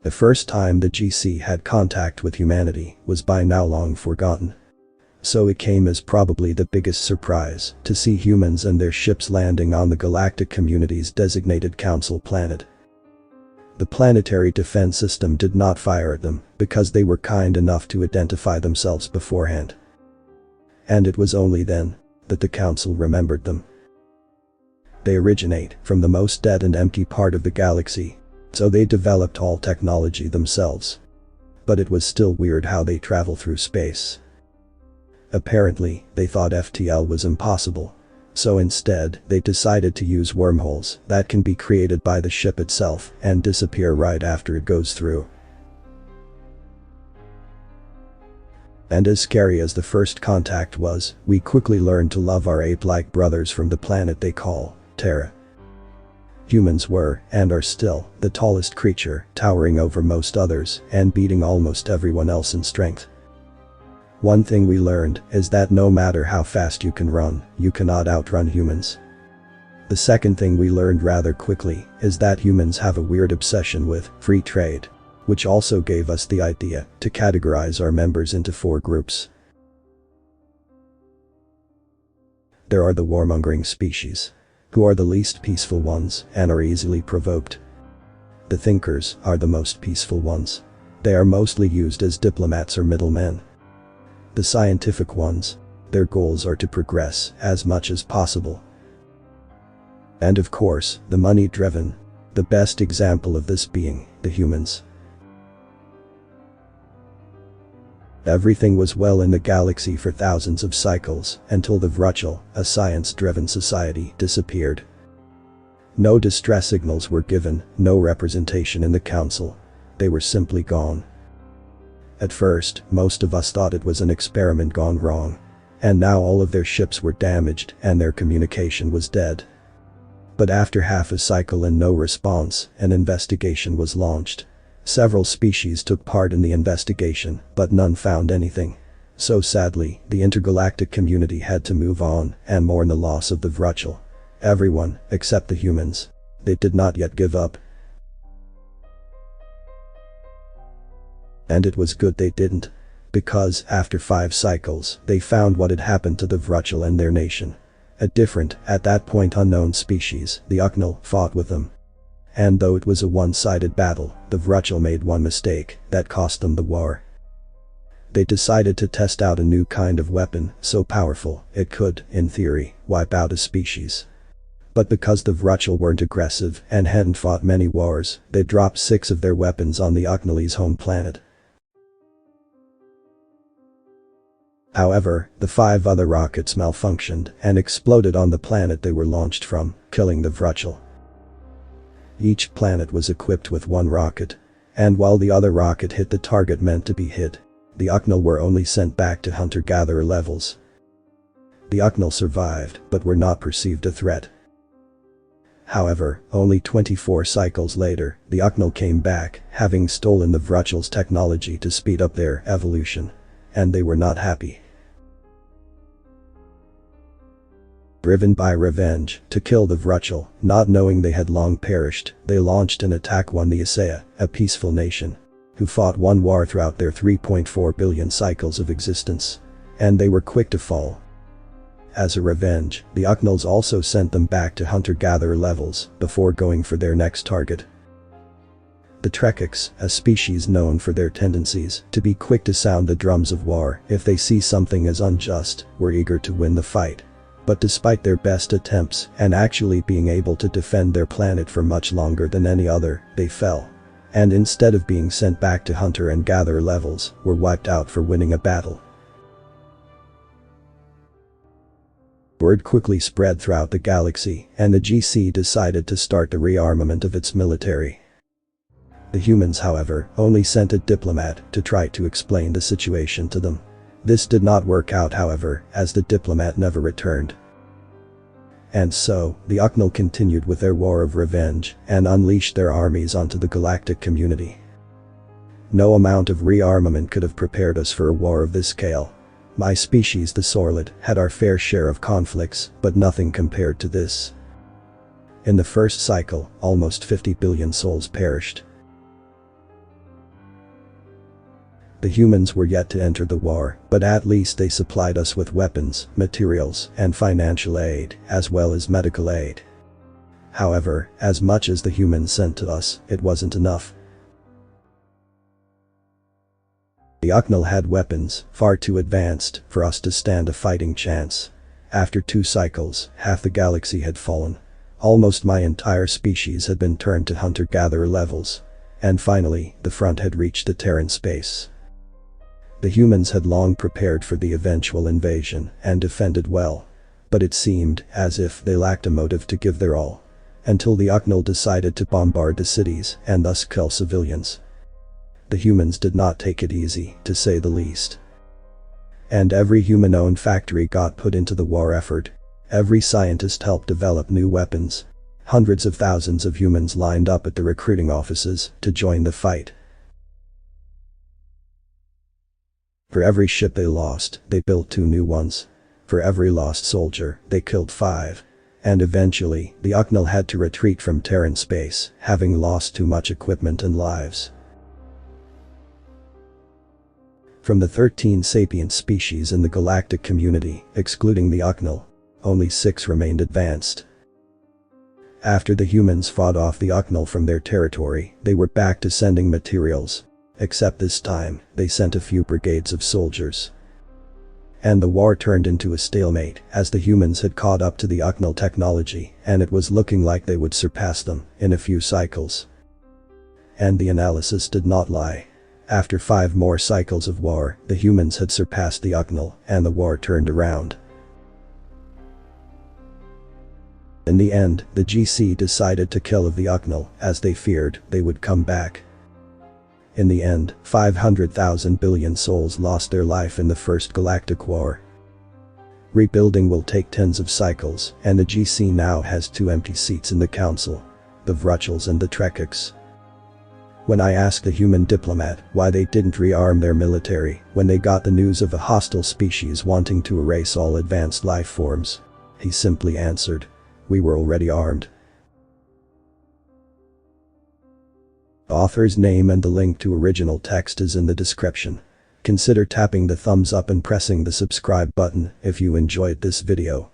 The first time the GC had contact with humanity was by now long forgotten. So it came as probably the biggest surprise to see humans and their ships landing on the galactic community's designated council planet. The planetary defense system did not fire at them because they were kind enough to identify themselves beforehand. And it was only then that the council remembered them. They originate from the most dead and empty part of the galaxy, so they developed all technology themselves. But it was still weird how they travel through space. Apparently, they thought FTL was impossible. So instead, they decided to use wormholes that can be created by the ship itself and disappear right after it goes through. And as scary as the first contact was, we quickly learned to love our ape-like brothers from the planet they call Terra. Humans were, and are still, the tallest creature, towering over most others and beating almost everyone else in strength. One thing we learned is that no matter how fast you can run, you cannot outrun humans. The second thing we learned rather quickly is that humans have a weird obsession with free trade, which also gave us the idea to categorize our members into 4 groups. There are the warmongering species, who are the least peaceful ones and are easily provoked. The thinkers are the most peaceful ones. They are mostly used as diplomats or middlemen. The scientific ones, their goals are to progress as much as possible. And of course, the money-driven, the best example of this being the humans. Everything was well in the galaxy for thousands of cycles until the Vrutchel, a science-driven society, disappeared. No distress signals were given, no representation in the council. They were simply gone. At first, most of us thought it was an experiment gone wrong. And now all of their ships were damaged and their communication was dead. But after half a cycle and no response, an investigation was launched. Several species took part in the investigation, but none found anything. So sadly, the intergalactic community had to move on and mourn the loss of the Vrutchel. Everyone, except the humans. They did not yet give up. And it was good they didn't. Because, after 5 cycles, they found what had happened to the Vrutchel and their nation. A different, at that point unknown species, the Ucknell, fought with them. And though it was a one-sided battle, the Vrutchel made one mistake that cost them the war. They decided to test out a new kind of weapon so powerful it could, in theory, wipe out a species. But because the Vrutchel weren't aggressive and hadn't fought many wars, they dropped 6 of their weapons on the Ucknelli's home planet. However, the 5 other rockets malfunctioned and exploded on the planet they were launched from, killing the Vrutchel. Each planet was equipped with 1 rocket. And while the other rocket hit the target meant to be hit, the Ucknell were only sent back to hunter-gatherer levels. The Ucknell survived, but were not perceived a threat. However, only 24 cycles later, the Ucknell came back, having stolen the Vrutchel's technology to speed up their evolution. And they were not happy. Driven by revenge to kill the Vrutchel, not knowing they had long perished, they launched an attack on the Isaiah, a peaceful nation, who fought 1 war throughout their 3.4 billion cycles of existence. And they were quick to fall. As a revenge, the Ucknells also sent them back to hunter-gatherer levels before going for their next target. The Trekics, a species known for their tendencies to be quick to sound the drums of war if they see something as unjust, were eager to win the fight. But despite their best attempts and actually being able to defend their planet for much longer than any other, they fell. And instead of being sent back to hunter and gatherer levels, were wiped out for winning a battle. Word quickly spread throughout the galaxy, and the GC decided to start the rearmament of its military. The humans, however, only sent a diplomat to try to explain the situation to them. This did not work out, however, as the diplomat never returned. And so, the Ucknell continued with their war of revenge and unleashed their armies onto the galactic community. No amount of rearmament could have prepared us for a war of this scale. My species, the Sorlid, had our fair share of conflicts, but nothing compared to this. In the first cycle, almost 50 billion souls perished. The humans were yet to enter the war, but at least they supplied us with weapons, materials, and financial aid, as well as medical aid. However, as much as the humans sent to us, it wasn't enough. The Ucknell had weapons, far too advanced, for us to stand a fighting chance. After 2 cycles, half the galaxy had fallen. Almost my entire species had been turned to hunter-gatherer levels. And finally, the front had reached the Terran space. The humans had long prepared for the eventual invasion and defended well. But it seemed as if they lacked a motive to give their all. Until the Ucknell decided to bombard the cities and thus kill civilians. The humans did not take it easy, to say the least. And every human-owned factory got put into the war effort. Every scientist helped develop new weapons. Hundreds of thousands of humans lined up at the recruiting offices to join the fight. For every ship they lost, they built 2 new ones. For every lost soldier, they killed 5. And eventually, the Ucknell had to retreat from Terran space, having lost too much equipment and lives. From the 13 sapient species in the galactic community, excluding the Ucknell, only 6 remained advanced. After the humans fought off the Ucknell from their territory, they were back to sending materials. Except this time, they sent a few brigades of soldiers. And the war turned into a stalemate, as the humans had caught up to the Ucknell technology, and it was looking like they would surpass them in a few cycles. And the analysis did not lie. After 5 more cycles of war, the humans had surpassed the Ucknell, and the war turned around. In the end, the GC decided to kill the Ucknell, as they feared they would come back. In the end, 500,000 billion souls lost their life in the First Galactic War. Rebuilding will take tens of cycles, and the GC now has 2 empty seats in the council. The Vrutchels and the Trekiks. When I asked a human diplomat why they didn't rearm their military when they got the news of a hostile species wanting to erase all advanced life forms, he simply answered, "We were already armed." The author's name and the link to original text is in the description. Consider tapping the thumbs up and pressing the subscribe button if you enjoyed this video.